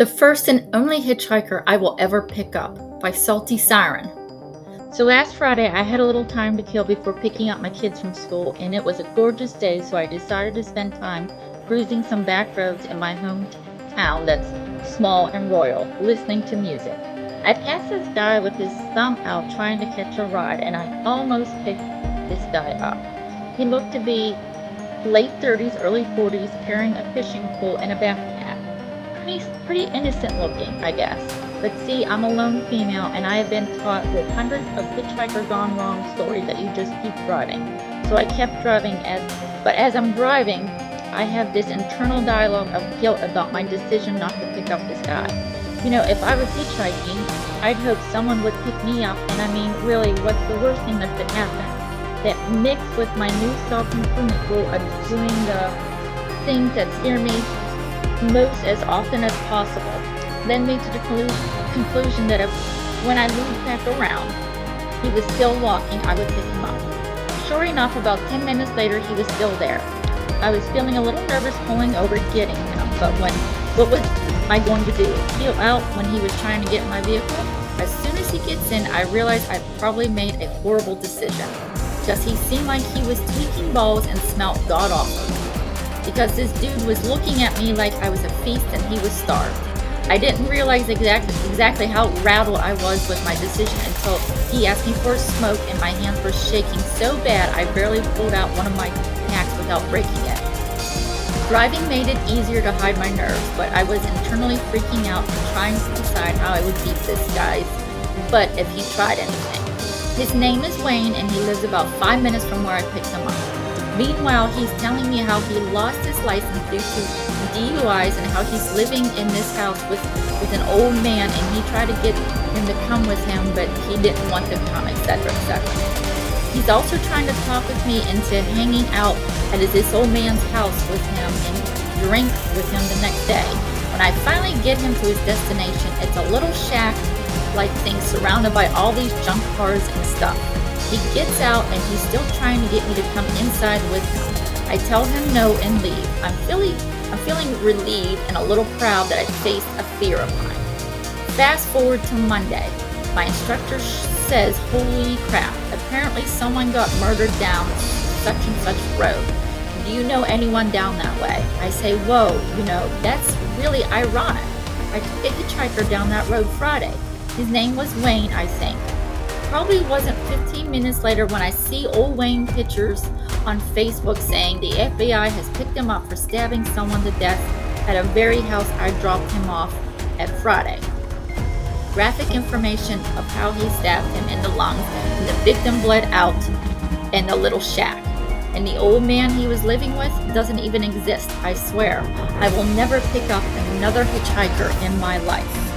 The first and only hitchhiker I will ever pick up by Salty Siren. So last Friday, I had a little time to kill before picking up my kids from school, and it was a gorgeous day, so I decided to spend time cruising some back roads in my hometown that's small and royal, listening to music. I passed this guy with his thumb out trying to catch a ride, and I almost picked this guy up. He looked to be late 30s, early 40s, carrying a fishing pole and a backpack. Pretty innocent looking, I guess. But see, I'm a lone female, and I have been taught with hundreds of Hitchhiker gone wrong stories that you just keep driving. So I kept driving, but as I'm driving, I have this internal dialogue of guilt about my decision not to pick up this guy. You know, if I was hitchhiking, I'd hope someone would pick me up, and I mean, really, what's the worst thing that could happen? That mixed with my new self-improvement goal of doing the things that scare me most as often as possible led me to the conclusion that when I looped back around, he was still walking, I would pick him up. Sure enough, about 10 minutes later, he was still there. I was feeling a little nervous pulling over getting him, but what was I going to do? Peel out when he was trying to get in my vehicle? As soon as he gets in, I realized I'd probably made a horrible decision, because he seemed like he was tweaking balls and smelled god-awful. Because this dude was looking at me like I was a feast and he was starved. I didn't realize exactly how rattled I was with my decision until he asked me for a smoke, and my hands were shaking so bad I barely pulled out one of my packs without breaking it. Driving made it easier to hide my nerves, but I was internally freaking out and trying to decide how I would beat this guy's butt if he tried anything. His name is Wayne, and he lives about 5 minutes from where I picked him up. Meanwhile, he's telling me how he lost his license due to DUIs and how he's living in this house with an old man, and he tried to get him to come with him, but he didn't want to come, etc., etc. He's also trying to talk with me into hanging out at this old man's house with him and drink with him the next day. When I finally get him to his destination, it's a little shack-like thing surrounded by all these junk cars and stuff. He gets out, and he's still trying to get me to come inside with him. I tell him no and leave. I'm feeling relieved and a little proud that I faced a fear of mine. Fast forward to Monday. My instructor says, holy crap, apparently someone got murdered down such and such road. Do you know anyone down that way? I say, whoa, that's really ironic. I took a hitchhiker down that road Friday. His name was Wayne, I think. Probably wasn't 15 minutes later when I see old Wayne pictures on Facebook saying the FBI has picked him up for stabbing someone to death at a very house I dropped him off at Friday. Graphic information of how he stabbed him in the lungs, and the victim bled out in a little shack. And the old man he was living with doesn't even exist, I swear. I will never pick up another hitchhiker in my life.